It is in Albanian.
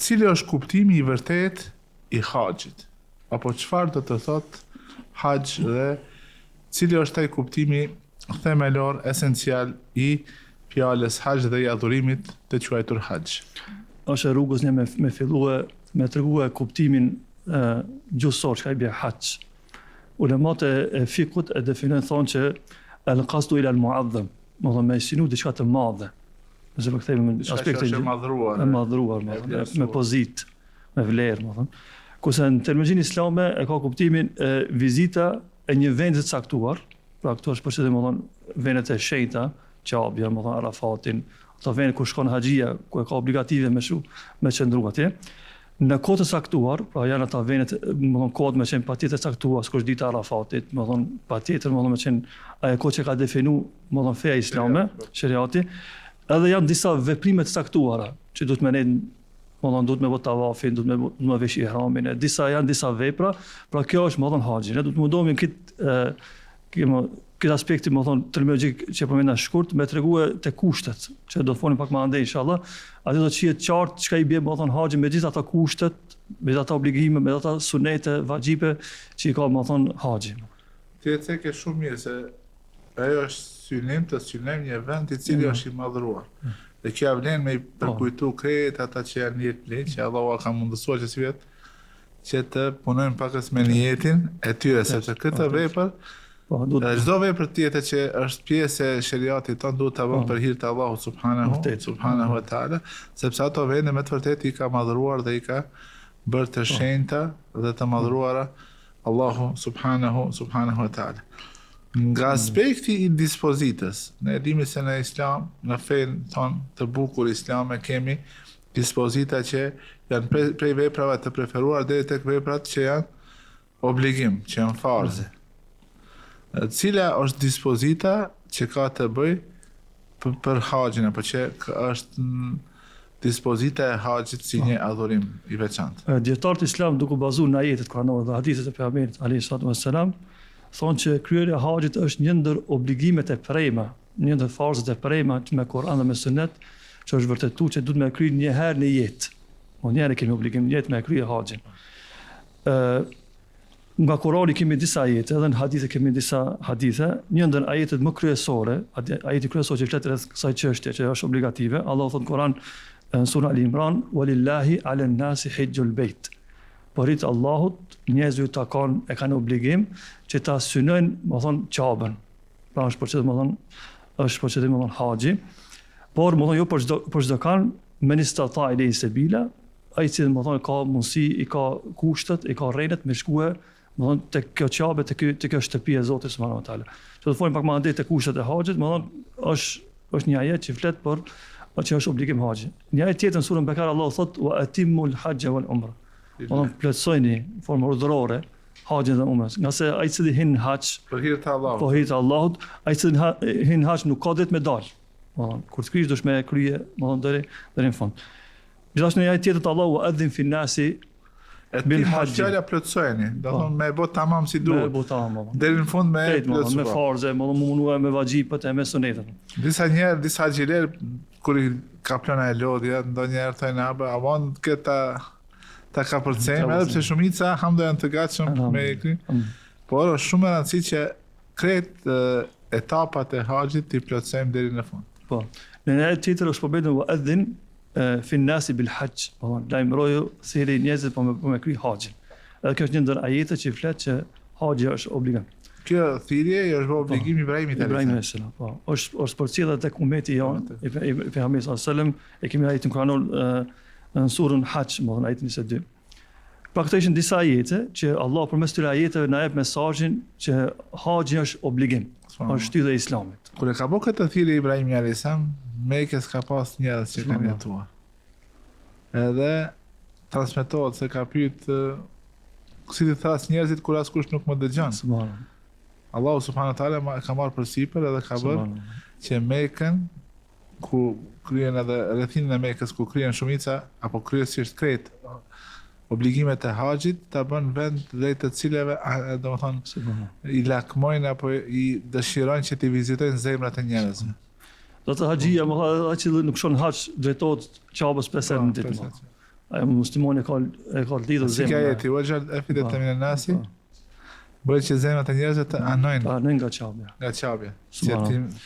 cili është kuptimi i vërtet i haxhit? Apo çfarë do të thotë haxh dhe cili është ai kuptimi themelor, esencial i fjalës haxh dhe i adhurimit të quajtur haxh? Është rrugës një me fillue me tregue kuptimin gjusor që ka i bje haxh. Ulemat e fikut e definojnë thonë që al-qasdu ila al-mu'azzam, do të thonë me sinu diçka të madhe. Nëse po kthehemi në aspektin e madhruar, me pozitë, me vlerë, do thonë. Kurse në terminologjinë islame e ka kuptimin vizita e një vendi të caktuar, pra këtu është përshtypje, do thonë vendet e shenjta, Qabja, do thonë Arafatin, ato vende ku shkon haxhia, ku e ka obligative me qëndru atje. Në kohë të caktuar, pra janë ata vendet, do thonë kohët me qenë patjetër caktuar, s'kush dita Arafatit, do thonë patjetër, do thonë me qenë ajo kohë që ka definu, do thonë feja islame, shariati, edhe janë disa veprime të caktuara që duhet me ne, do thonë duhet me bë tavafin, duhet me vesh ihramin, janë disa vepra, pra kjo është, do thonë haxhi. Ne duhet të mundohemi këtë aspekti, do thonë terminologjik që përmenda shkurt, me tregue te kushtet, që do të folim pak më andej inshallah, aty do të shihet qartë çka i bie, do thonë haxhi me gjithë ata kushtet, me ata obligime, me ata sunete, vaxhipe që i ka, do thonë haxhi. Ti e cekë shumë mirë se ajo është synim një vend i cili është i madhruar. Dhe kjo vlen me i përkujtu krejt ata që janë jetë plenë, që Allahu ka mundësuar që si vetë që të punojnë pakës me niyetin e tyre, sepse këtë vepër çdo vepër tjetër që është pjesë e shariatit tonë duhet ta bëjmë për hir të Allahut subhanahu wa taala, sepse ato vende me të vërtetë i ka madhruar dhe i ka bërë të shenjta dhe të madhruara Allahu subhanahu wa taala. Nga aspekti i dispozitës, ne dimi se në islam, në fen tonë të bukur islame kemi dispozita që janë prej veprave të preferuar deri tek veprat që janë obligim, që janë farze. Cila është dispozita që ka të bëj për haxhin, apo që është dispozita e haxhit si një adhurim i veçantë? Dietarët islam duke bazuar në ajetet kuranore dhe hadithet e pejgamberit alayhi salatu wassalam, thonë që kryerja e haxhit është një ndër obligimet e prejma, një ndër farzët e prejma me Kur'an dhe me Sunet, që është vërtetuar që duhet me kryer një herë në jetë. Një herë kemi obligim në jetë me kryer haxhin. Nga Kurani kemi disa ajete, edhe në hadithe kemi disa hadithe, një ndër ajetet më kryesore, ajeti kryesor që flet rreth kësaj çështje që është obligative, Allahu thot në Kur'an në surën Al-Imran, "Walillahi 'alan nasi hajjul bait." Por i Allahut njerëzit ta kanë obligim që ta synojnë, do thonë Qabën. Pra është përçet, do thonë është përçet, do thonë haxhi. Por do thonë jo për çdo kan me nistata ile sebila, ai që do thonë ka mundësi, i ka kushtet, i ka rrenet me shkuë, do thonë tek kjo Qabë, tek kjo shtëpi e Zotit subhanahu wa taala. Që do folim pak më andej tek kushtet e haxhit, do thonë është një ajet që flet për që është obligim haxhi. Një ajet tjetër në surën Bekara Allahu thotë wa atimul hajja wal umra. Do të plotësojni në formë urdhërore haxhin dhe umrën. Nga se ai që hin hax për hir të Allahut. Po hir të Allahut, ai që hin hax nuk ka drejt me dal. Kur të kryej dush me krye, do deri në fund. Gjithashtu një ajet tjetër të Allahu adhin fi nasi bil hajj. Fjala plotësojeni, do të thonë me bë tamam si duhet. Me bë tamam. Deri në fund me plotësuar. Me farze, munduar me vaxhipet e me sunetet. Disa xhiler kur i ka plana e lodhja, ndonjëherë thonë avon këta ta ka përcem, edhe pse shumica hamdo janë të gatshëm me kry. Por është shumë e rëndësishme që krejt etapat e haxhit ti plotësojmë deri në fund. Po. Në një tjetër është përmendur wa adhin fi nasi bil hajj, po lajmëroju thirrje njerëzit po me kry haxhin. Edhe kjo është një ndër ajetet që flet që haxhi është obligim. Kjo thirrje është obligim i Ibrahimit alayhis salam. Po, është përcjellë tek ummeti jon, i pejgamberit sallallahu alaihi wasallam, e kemi ajetin kuranor në surën Hajj, më thënë ajetin 22. Pra këto ishin disa ajete që Allah përmes këtyre ajeteve na jep mesazhin që haxhi është obligim, është shtydhja e Islamit. Kur e ka bërë këtë thirrje Ibrahimi alayhis salam, Mekës ka pas njerëz që kanë jetuar. Edhe transmetohet se ka pyet si ti thas njerëzit kur askush nuk më dëgjon. Subhanallahu. Allahu subhanahu wa taala ka marrë përsipër edhe ka bërë që Mekën ku kryen edhe rrethinën e Mekës ku kryen shumica apo kryesisht krejt obligimet e haxhit ta bën vend drejt të cilave domethënë i lakmojnë apo i dëshirojnë që të vizitojnë zemrat e njerëzve. Do të haxhia, më thonë, ai që nuk shon hax drejtohet Qabës 5 herë në ditë. muslimoni e ka lidhur Si ka zemrën. jeti, wajal afidatan Po. min an-nasi, Po. bëj që zemrat e njerëzve të anojnë Në nga qabja. nga qabja. Që Subhanallah. ti